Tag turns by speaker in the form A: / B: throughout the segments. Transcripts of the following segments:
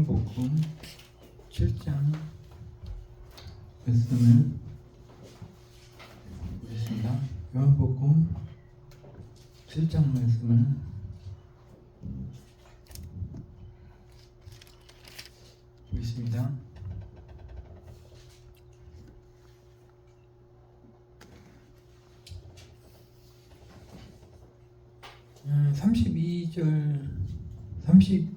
A: 요한복음 7장 말씀을 보겠습니다. 요한복음 7장 말씀을 보겠습니다. 음, 32절 31절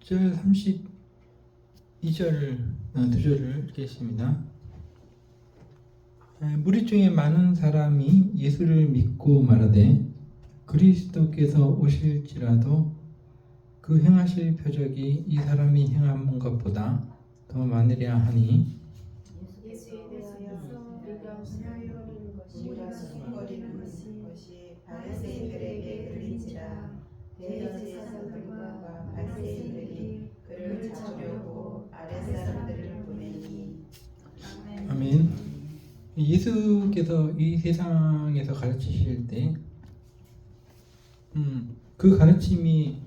A: 32절 두 절을 읽겠습니다. 무리 중에 많은 사람이 예수를 믿고 말하되 그리스도께서 오실지라도 그 행하실 표적이 이 사람이 행한 것보다 더 많으랴 하니
B: 예수에 대하여 우리가 분하여오는 것이 우리가 수군거리는 것이 바리새인들에게 들린지라. 대제사장들과 바리새인들이 그를 잡으려고 아랫사람들을 보내니.
A: 아멘. 예수께서 이 세상에서 가르치실 때 그 가르침이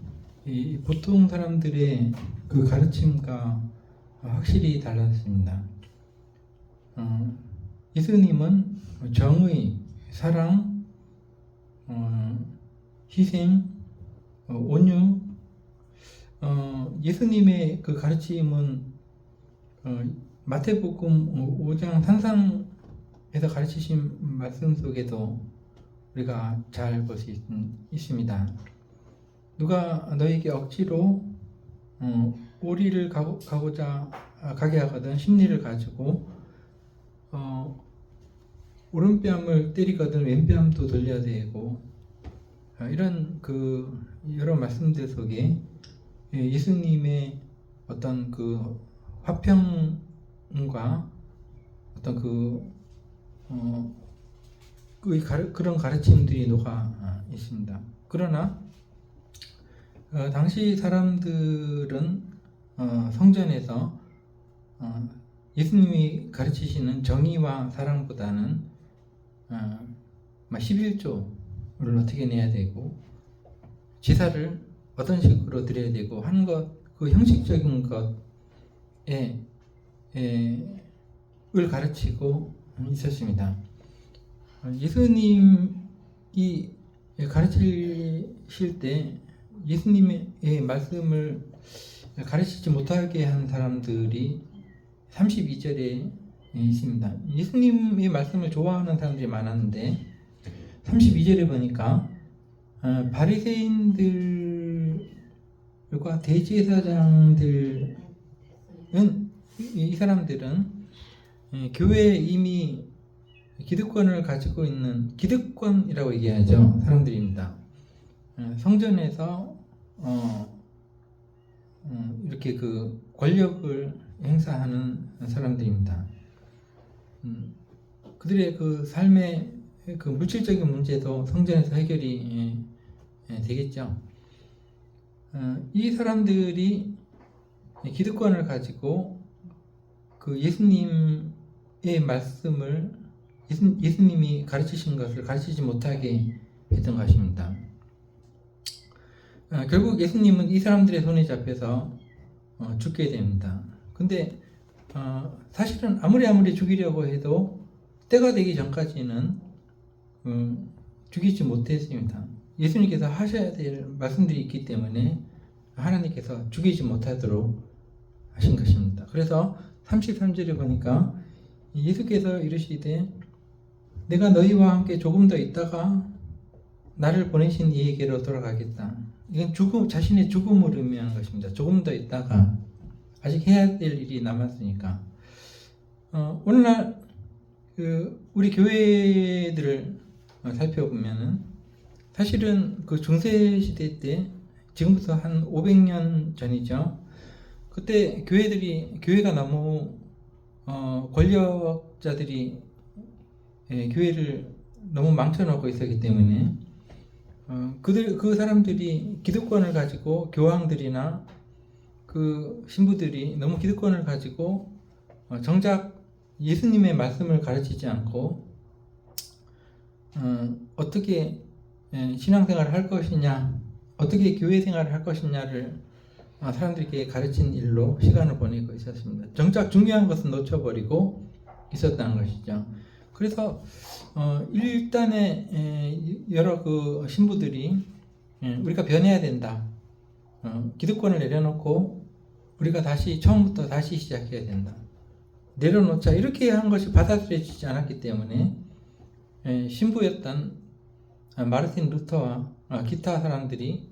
A: 보통 사람들의 그 가르침과 확실히 달랐습니다. 예수님은 정의, 사랑, 희생, 온유, 예수님의 그 가르침은 마태복음 5장 산상에서 가르치신 말씀 속에도 우리가 잘 볼 수 있습니다. 누가 너에게 억지로 오리를 가게 하거든 심리를 가지고 오른뺨을 때리거든 왼뺨도 돌려야 되고 이런 그 여러 말씀들 속에 예수님의 어떤 그 화평과 어떤 그런 가르침들이 녹아 있습니다. 그러나 당시 사람들은 성전에서 예수님이 가르치시는 정의와 사랑보다는 11조를 어떻게 내야 되고 제사를 어떤 식으로 드려야 되고 하는 것, 그 형식적인 것에 을 가르치고 있었습니다. 예수님이 가르치실 때 예수님의 말씀을 가르치지 못하게 한 사람들이 32절에 있습니다. 예수님의 말씀을 좋아하는 사람들이 많았는데 32절에 보니까 바리새인들과 대제사장들은 이 사람들은 교회에 이미 기득권을 가지고 있는 기득권이라고 얘기하죠. 사람들입니다. 성전에서 이렇게 그 권력을 행사하는 사람들입니다. 그들의 그 삶의 그 물질적인 문제도 성전에서 해결이 되겠죠. 이 사람들이 기득권을 가지고 그 예수님의 말씀을 예수님이 가르치신 것을 가르치지 못하게 했던 것입니다. 결국 예수님은 이 사람들의 손에 잡혀서 죽게 됩니다. 근데 사실은 아무리 죽이려고 해도 때가 되기 전까지는 죽이지 못했습니다. 예수님께서 하셔야 될 말씀들이 있기 때문에 하나님께서 죽이지 못하도록 하신 것입니다. 그래서 33절에 보니까 예수께서 이르시되 내가 너희와 함께 조금 더 있다가 나를 보내신 이에게로 돌아가겠다. 이건 자신의 죽음을 의미하는 것입니다. 조금 더 있다가 아직 해야 될 일이 남았으니까. 오늘날 우리 교회들을 살펴보면은 사실은 그 중세시대 때 지금부터 한 500년 전이죠. 그때 교회가 너무 권력자들이 교회를 너무 망쳐놓고 있었기 때문에 그 사람들이 기득권을 가지고 교황들이나 그 신부들이 너무 기득권을 가지고 정작 예수님의 말씀을 가르치지 않고 어떻게 신앙생활을 할 것이냐, 어떻게 교회 생활을 할 것이냐를 사람들에게 가르친 일로 시간을 보내고 있었습니다. 정작 중요한 것은 놓쳐버리고 있었다는 것이죠. 그래서 일단에 여러 그 신부들이 우리가 변해야 된다. 기득권을 내려놓고 우리가 다시 처음부터 다시 시작해야 된다. 내려놓자 이렇게 한 것이 받아들여지지 않았기 때문에 신부였던 마르틴 루터와 기타 사람들이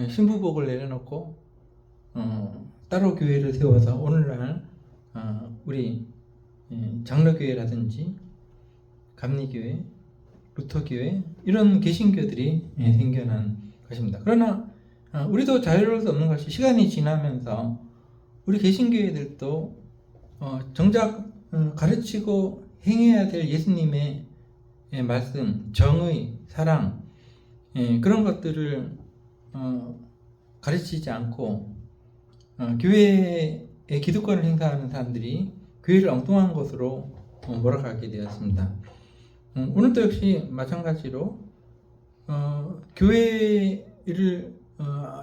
A: 신부복을 내려놓고 따로 교회를 세워서 오늘날 우리 장로교회라든지 감리교회, 루터교회 이런 개신교들이 생겨난 것입니다. 그러나 우리도 자유로울 수 없는 것이 시간이 지나면서 우리 개신교회들도 정작 가르치고 행해야 될 예수님의 말씀, 정의, 사랑 그런 것들을 가르치지 않고 교회의 기득권을 행사하는 사람들이 교회를 엉뚱한 곳으로 몰아가게 되었습니다. 오늘도 역시 마찬가지로 교회를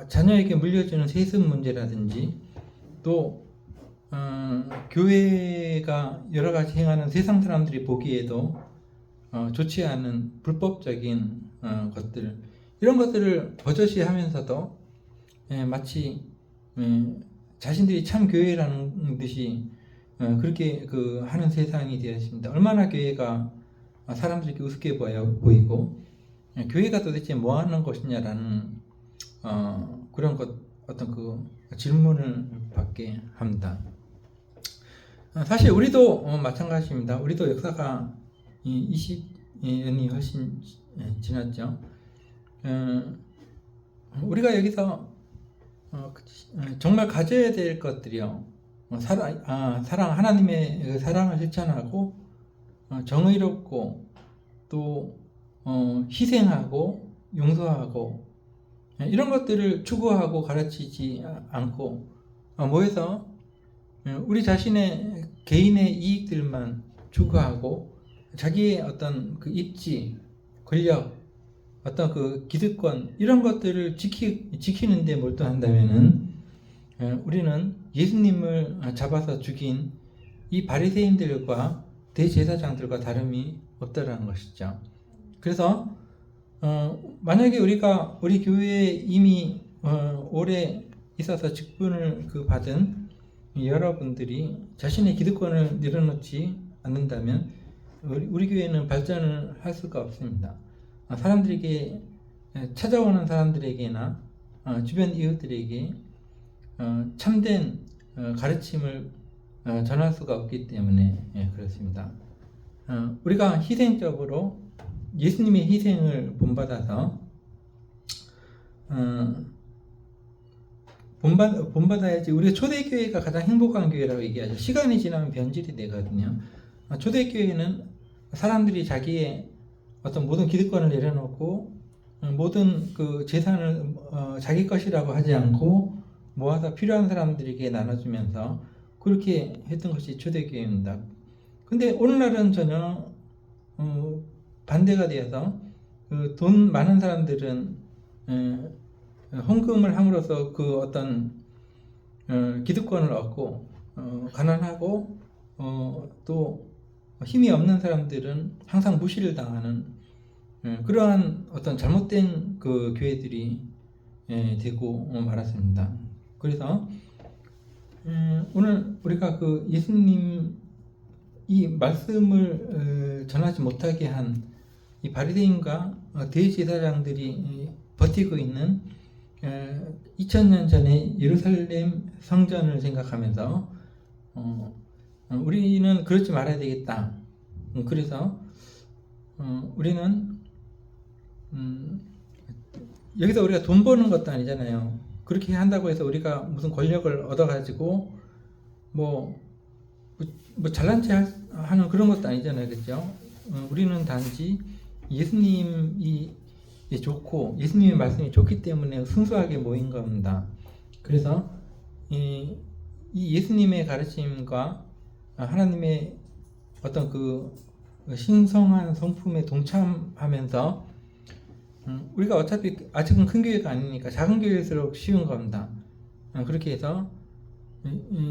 A: 자녀에게 물려주는 세습 문제라든지 또 교회가 여러 가지 행하는 세상 사람들이 보기에도 좋지 않은 불법적인 것들 이런 것들을 버젓이하면서도 마치 자신들이 참 교회라는 듯이 그렇게 하는 세상이 되었습니다. 얼마나 교회가 사람들에게 우습게 보이고 교회가 도대체 뭐 하는 것이냐라는 그런 어떤 그 질문을 받게 합니다. 사실 우리도 마찬가지입니다. 우리도 역사가 20년이 훨씬 지났죠. 우리가 여기서 정말 가져야 될 것들이요. 사랑, 하나님의 사랑을 실천하고 정의롭고 또 희생하고 용서하고 이런 것들을 추구하고 가르치지 않고 모여서 우리 자신의 개인의 이익들만 추구하고 자기의 어떤 그 입지, 권력, 어떤 그 기득권 이런 것들을 지키는데 몰두한다면은 우리는 예수님을 잡아서 죽인 이 바리새인들과 대제사장들과 다름이 없다라는 것이죠. 그래서 만약에 우리가 우리 교회에 이미 오래 있어서 직분을 받은 여러분들이 자신의 기득권을 내려놓지 않는다면 우리 교회는 발전을 할 수가 없습니다. 사람들에게 찾아오는 사람들에게나 주변 이웃들에게 참된 가르침을 전할 수가 없기 때문에 그렇습니다. 우리가 희생적으로 예수님의 희생을 본받아서 본받아야지. 우리가 초대교회가 가장 행복한 교회라고 얘기하죠. 시간이 지나면 변질이 되거든요. 초대교회는 사람들이 자기의 어떤 모든 기득권을 내려놓고 모든 그 재산을 자기 것이라고 하지 않고 모아서 필요한 사람들에게 나눠주면서 그렇게 했던 것이 초대교회입니다. 근데 오늘날은 전혀 반대가 되어서 돈 많은 사람들은 헌금을 함으로써 그 어떤 기득권을 얻고 가난하고 또 힘이 없는 사람들은 항상 무시를 당하는 그러한 어떤 잘못된 그 교회들이 되고 말았습니다. 그래서 오늘 우리가 그 예수님 이 말씀을 전하지 못하게 한 이 바리새인과 대제사장들이 버티고 있는 2000년 전에 예루살렘 성전을 생각하면서 우리는 그렇지 말아야 되겠다. 그래서 우리는 여기서 우리가 돈 버는 것도 아니잖아요. 그렇게 한다고 해서 우리가 무슨 권력을 얻어가지고 뭐 잘난 체 하는 그런 것도 아니잖아요. 그렇죠? 우리는 단지 예수님이 좋고 예수님의 말씀이 좋기 때문에 순수하게 모인 겁니다. 그래서 이 예수님의 가르침과 하나님의 어떤 그 신성한 성품에 동참하면서 우리가 어차피 아직은 큰 교회가 아니니까 작은 교회일수록 쉬운 겁니다. 그렇게 해서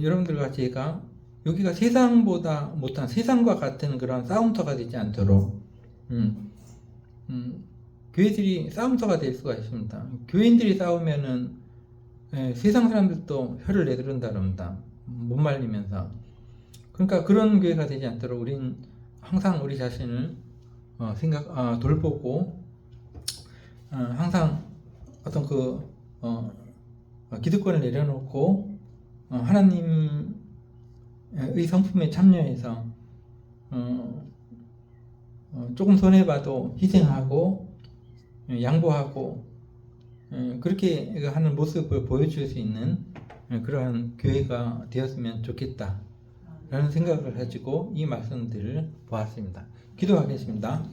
A: 여러분들과 제가 여기가 세상보다 못한 세상과 같은 그런 싸움터가 되지 않도록 교회들이 싸움터가 될 수가 있습니다. 교인들이 싸우면은 세상 사람들도 혀를 내두른다 그럽니다. 못 말리면서. 그러니까 그런 교회가 되지 않도록 우린 항상 우리 자신을 돌보고 항상 어떤 기득권을 내려놓고 하나님의 성품에 참여해서 조금 손해봐도 희생하고 양보하고 그렇게 하는 모습을 보여줄 수 있는 그러한 교회가 되었으면 좋겠다 라는 생각을 가지고 이 말씀들을 보았습니다. 기도하겠습니다.